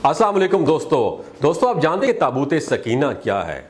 السلام علیکم دوستو آپ جانتے ہیں کہ تابوت سکینہ کیا ہے؟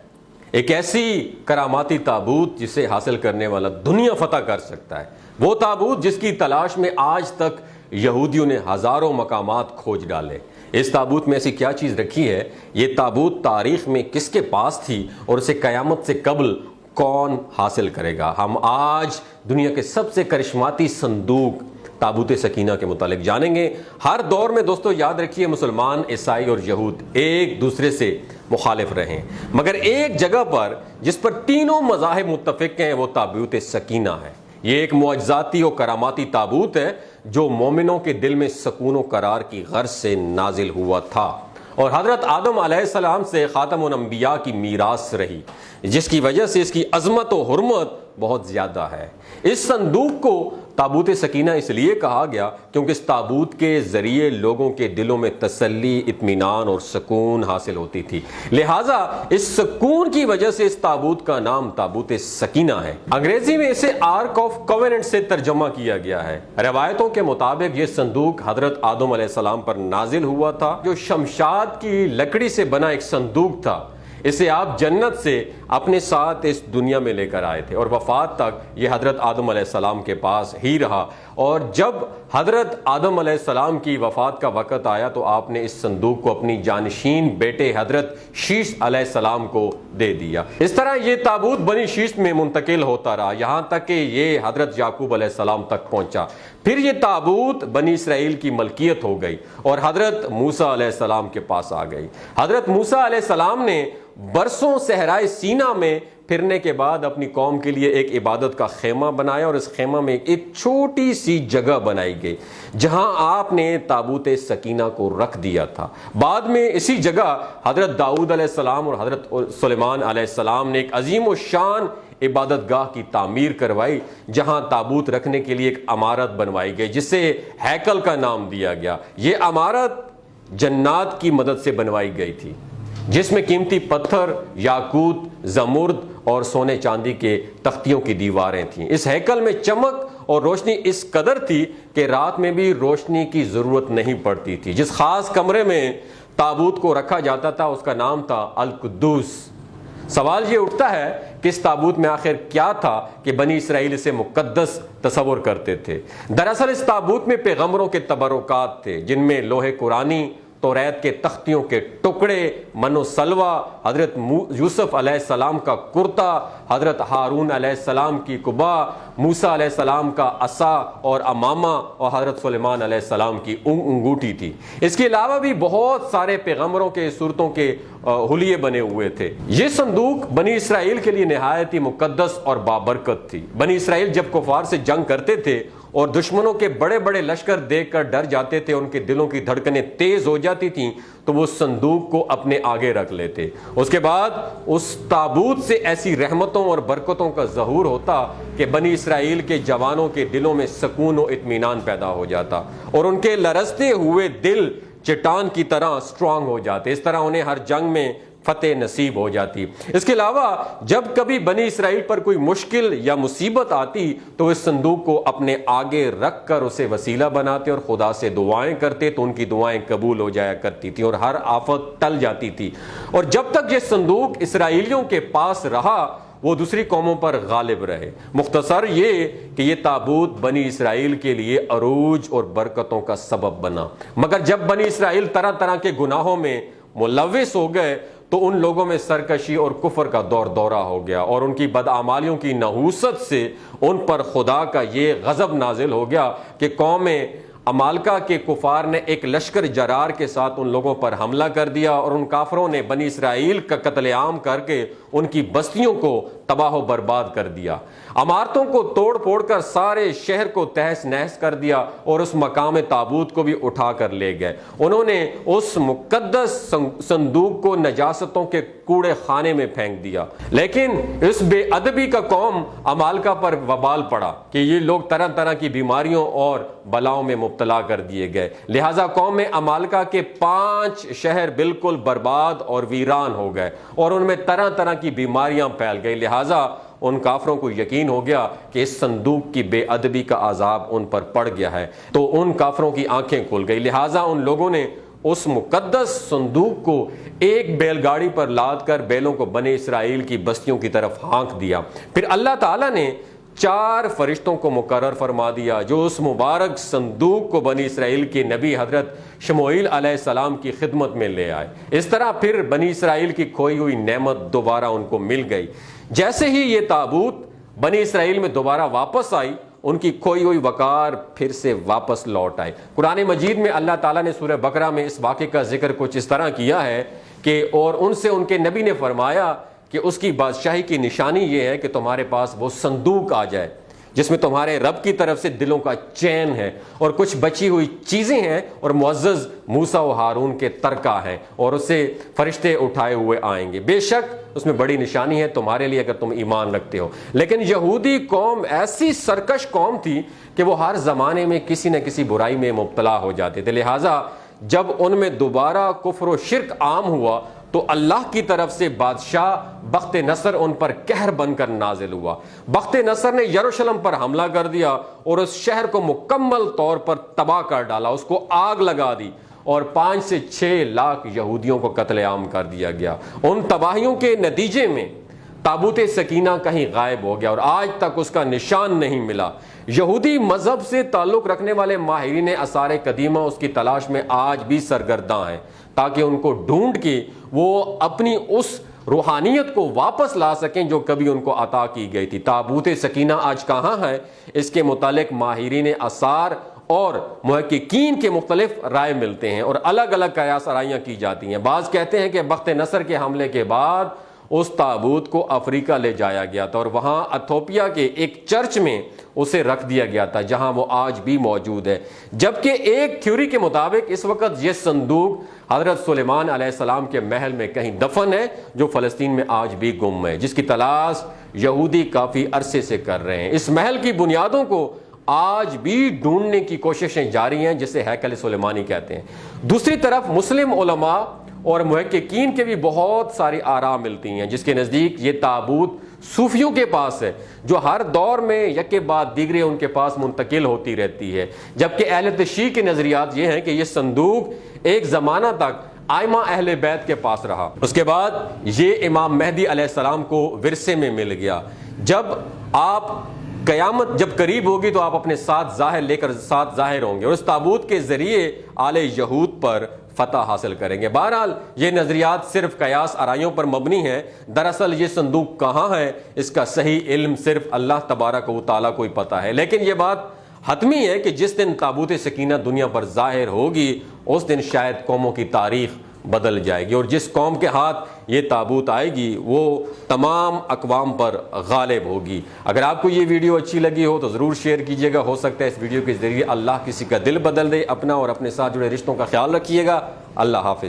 ایک ایسی کراماتی تابوت جسے حاصل کرنے والا دنیا فتح کر سکتا ہے، وہ تابوت جس کی تلاش میں آج تک یہودیوں نے ہزاروں مقامات کھوج ڈالے۔ اس تابوت میں ایسی کیا چیز رکھی ہے؟ یہ تابوت تاریخ میں کس کے پاس تھی اور اسے قیامت سے قبل کون حاصل کرے گا؟ ہم آج دنیا کے سب سے کرشماتی صندوق تابوت سکینہ کے متعلق جانیں گے۔ ہر دور میں دوستو یاد رکھیے، مسلمان، عیسائی اور یہود ایک دوسرے سے مخالف رہے، مگر ایک جگہ پر جس پر تینوں مذاہب متفق ہیں وہ تابوت سکینہ ہے۔ یہ ایک معجزاتی اور کراماتی تابوت ہے جو مومنوں کے دل میں سکون و قرار کی غرض سے نازل ہوا تھا اور حضرت آدم علیہ السلام سے خاتم الانبیاء کی میراث رہی، جس کی وجہ سے اس کی عظمت و حرمت بہت زیادہ ہے۔ اس صندوق کو تابوت سکینہ اس لیے کہا گیا کیونکہ اس تابوت کے ذریعے لوگوں کے دلوں میں تسلی، اطمینان اور سکون حاصل ہوتی تھی، لہٰذا اس سکون کی وجہ سے اس تابوت کا نام تابوت سکینہ ہے۔ انگریزی میں اسے آرک آف کووننٹ سے ترجمہ کیا گیا ہے۔ روایتوں کے مطابق یہ صندوق حضرت آدم علیہ السلام پر نازل ہوا تھا، جو شمشاد کی لکڑی سے بنا ایک صندوق تھا۔ اسے آپ جنت سے اپنے ساتھ اس دنیا میں لے کر آئے تھے اور وفات تک یہ حضرت آدم علیہ السلام کے پاس ہی رہا، اور جب حضرت آدم علیہ السلام کی وفات کا وقت آیا تو آپ نے اس صندوق کو اپنی جانشین بیٹے حضرت شیش علیہ السلام کو دے دیا۔ اس طرح یہ تابوت بنی شیش میں منتقل ہوتا رہا یہاں تک کہ یہ حضرت یعقوب علیہ السلام تک پہنچا۔ پھر یہ تابوت بنی اسرائیل کی ملکیت ہو گئی اور حضرت موسیٰ علیہ السلام کے پاس آ گئی۔ حضرت موسیٰ علیہ السلام نے برسوں صحرائے سینا میں پھرنے کے بعد اپنی قوم کے لیے ایک عبادت کا خیمہ بنایا، اور اس خیمہ میں ایک چھوٹی سی جگہ بنائی گئی جہاں آپ نے تابوت سکینہ کو رکھ دیا تھا۔ بعد میں اسی جگہ حضرت داؤد علیہ السلام اور حضرت سلیمان علیہ السلام نے ایک عظیم الشان عبادت گاہ کی تعمیر کروائی، جہاں تابوت رکھنے کے لیے ایک عمارت بنوائی گئی جسے ہیکل کا نام دیا گیا۔ یہ عمارت جنات کی مدد سے بنوائی گئی تھی، جس میں قیمتی پتھر، یاقوت، زمرد اور سونے چاندی کے تختیوں کی دیواریں تھیں۔ اس ہیکل میں چمک اور روشنی اس قدر تھی کہ رات میں بھی روشنی کی ضرورت نہیں پڑتی تھی۔ جس خاص کمرے میں تابوت کو رکھا جاتا تھا اس کا نام تھا القدوس۔ سوال یہ اٹھتا ہے کہ اس تابوت میں آخر کیا تھا کہ بنی اسرائیل اسے مقدس تصور کرتے تھے؟ دراصل اس تابوت میں پیغمبروں کے تبرکات تھے، جن میں لوح قرآنی، توریت کے تختیوں کے ٹکڑے، من و سلوہ، حضرت یوسف علیہ السلام کا کرتا، حضرت ہارون علیہ السلام کی قبا، موسیٰ علیہ السلام کا عصا اور امامہ، اور حضرت سلیمان علیہ السلام کی انگوٹھی تھی۔ اس کے علاوہ بھی بہت سارے پیغمبروں کے صورتوں کے حلیے بنے ہوئے تھے۔ یہ صندوق بنی اسرائیل کے لیے نہایت ہی مقدس اور بابرکت تھی۔ بنی اسرائیل جب کفار سے جنگ کرتے تھے اور دشمنوں کے بڑے بڑے لشکر دیکھ کر ڈر جاتے تھے، ان کے دلوں کی دھڑکنیں تیز ہو جاتی تھیں، تو وہ صندوق کو اپنے آگے رکھ لیتے۔ اس کے بعد اس تابوت سے ایسی رحمتوں اور برکتوں کا ظہور ہوتا کہ بنی اسرائیل کے جوانوں کے دلوں میں سکون و اطمینان پیدا ہو جاتا اور ان کے لرزتے ہوئے دل چٹان کی طرح سٹرونگ ہو جاتے۔ اس طرح انہیں ہر جنگ میں فتح نصیب ہو جاتی۔ اس کے علاوہ جب کبھی بنی اسرائیل پر کوئی مشکل یا مصیبت آتی تو اس صندوق کو اپنے آگے رکھ کر اسے وسیلہ بناتے اور خدا سے دعائیں کرتے تو ان کی دعائیں قبول ہو جایا کرتی تھی اور ہر آفت ٹل جاتی تھی۔ اور جب تک یہ صندوق اسرائیلیوں کے پاس رہا وہ دوسری قوموں پر غالب رہے۔ مختصر یہ کہ یہ تابوت بنی اسرائیل کے لیے عروج اور برکتوں کا سبب بنا، مگر جب بنی اسرائیل طرح طرح کے گناہوں میں ملوث ہو گئے تو ان لوگوں میں سرکشی اور کفر کا دورہ ہو گیا، اور ان کی بدعمالیوں کی نحوست سے ان پر خدا کا یہ غضب نازل ہو گیا کہ قوم عمالقہ کے کفار نے ایک لشکر جرار کے ساتھ ان لوگوں پر حملہ کر دیا، اور ان کافروں نے بنی اسرائیل کا قتل عام کر کے ان کی بستیوں کو تباہ و برباد کر دیا، عمارتوں کو توڑ پھوڑ کر سارے شہر کو تہس نہس کر دیا، اور اس مقام تابوت کو بھی اٹھا کر لے گئے۔ انہوں نے اس مقدس صندوق کو نجاستوں کے کوڑے خانے میں پھینک دیا۔ لیکن اس بے ادبی کا قوم عمالقہ پر وبال پڑا کہ یہ لوگ طرح طرح کی بیماریوں اور بلاؤں میں مبتلا کر دیے گئے، لہٰذا قوم عمالقہ کے 5 شہر بالکل برباد اور ویران ہو گئے اور ان میں طرح طرح کی بیماریاں پھیل گئی۔ لہٰذا ان کافروں کو یقین ہو گیا کہ اس صندوق کی بے ادبی کا عذاب ان پر پڑ گیا ہے، تو ان کافروں کی آنکھیں کھل گئی، لہٰذا ان لوگوں نے اس مقدس صندوق کو ایک بیل گاڑی پر لاد کر بیلوں کو بنی اسرائیل کی بستیوں کی طرف ہانک دیا۔ پھر اللہ تعالیٰ نے 4 فرشتوں کو مقرر فرما دیا جو اس مبارک صندوق کو بنی اسرائیل کے نبی حضرت شموئیل علیہ السلام کی خدمت میں لے آئے۔ اس طرح پھر بنی اسرائیل کی کھوئی ہوئی نعمت دوبارہ ان کو مل گئی۔ جیسے ہی یہ تابوت بنی اسرائیل میں دوبارہ واپس آئی، ان کی کھوئی ہوئی وقار پھر سے واپس لوٹ آئے۔ قرآن مجید میں اللہ تعالیٰ نے سورہ بقرہ میں اس واقعے کا ذکر کچھ اس طرح کیا ہے کہ اور ان سے ان کے نبی نے فرمایا کہ اس کی بادشاہی کی نشانی یہ ہے کہ تمہارے پاس وہ صندوق آ جائے جس میں تمہارے رب کی طرف سے دلوں کا چین ہے اور کچھ بچی ہوئی چیزیں ہیں اور معزز موسیٰ و ہارون کے ترکہ ہیں اور اسے فرشتے اٹھائے ہوئے آئیں گے۔ بے شک اس میں بڑی نشانی ہے تمہارے لیے اگر تم ایمان رکھتے ہو۔ لیکن یہودی قوم ایسی سرکش قوم تھی کہ وہ ہر زمانے میں کسی نہ کسی برائی میں مبتلا ہو جاتے تھے، لہٰذا جب ان میں دوبارہ کفر و شرک عام ہوا تو اللہ کی طرف سے بادشاہ بخت نصر ان پر قہر بن کر نازل ہوا۔ بخت نصر نے یروشلم پر حملہ کر دیا اور اس شہر کو مکمل طور پر تباہ کر ڈالا، اس کو آگ لگا دی اور 5 سے 6 لاکھ یہودیوں کو قتل عام کر دیا گیا۔ ان تباہیوں کے نتیجے میں تابوت سکینہ کہیں غائب ہو گیا اور آج تک اس کا نشان نہیں ملا۔ یہودی مذہب سے تعلق رکھنے والے ماہرین آثار قدیمہ اس کی تلاش میں آج بھی سرگرداں ہیں تاکہ ان کو ڈھونڈ کے وہ اپنی اس روحانیت کو واپس لا سکیں جو کبھی ان کو عطا کی گئی تھی۔ تابوت سکینہ آج کہاں ہے؟ اس کے متعلق ماہرین آثار اور محققین کے مختلف رائے ملتے ہیں اور الگ الگ قیاس آرائیاں کی جاتی ہیں۔ بعض کہتے ہیں کہ بخت نصر کے حملے کے بعد اس تابوت کو افریقہ لے جایا گیا تھا اور وہاں ایتھوپیا کے ایک چرچ میں اسے رکھ دیا گیا تھا جہاں وہ آج بھی موجود ہے، جبکہ ایک تھیوری کے مطابق اس وقت یہ صندوق حضرت سلیمان علیہ السلام کے محل میں کہیں دفن ہے جو فلسطین میں آج بھی گم ہے، جس کی تلاش یہودی کافی عرصے سے کر رہے ہیں۔ اس محل کی بنیادوں کو آج بھی ڈھونڈنے کی کوششیں جاری ہیں جسے ہیکل سلیمانی کہتے ہیں۔ دوسری طرف مسلم علماء اور محققین کے بھی بہت ساری آراء ملتی ہیں جس کے نزدیک یہ تابوت صوفیوں کے پاس ہے جو ہر دور میں یک کے بعد دیگرے ان کے پاس منتقل ہوتی رہتی ہے، جبکہ اہل تشیع کے نظریات یہ ہیں کہ یہ صندوق ایک زمانہ تک آئمہ اہل بیت کے پاس رہا، اس کے بعد یہ امام مہدی علیہ السلام کو ورثے میں مل گیا۔ جب آپ قیامت جب قریب ہوگی تو آپ اپنے ساتھ ظاہر ہوں گے اور اس تابوت کے ذریعے آل یہود پر فتح حاصل کریں گے۔ بہرحال یہ نظریات صرف قیاس آرائیوں پر مبنی ہیں، دراصل یہ صندوق کہاں ہے اس کا صحیح علم صرف اللہ تبارک و تعالیٰ کو ہی پتہ ہے، لیکن یہ بات حتمی ہے کہ جس دن تابوت سکینہ دنیا پر ظاہر ہوگی اس دن شاید قوموں کی تاریخ بدل جائے گی اور جس قوم کے ہاتھ یہ تابوت آئے گی وہ تمام اقوام پر غالب ہوگی۔ اگر آپ کو یہ ویڈیو اچھی لگی ہو تو ضرور شیئر کیجیے گا، ہو سکتا ہے اس ویڈیو کے ذریعے اللہ کسی کا دل بدل دے۔ اپنا اور اپنے ساتھ جڑے رشتوں کا خیال رکھیے گا۔ اللہ حافظ۔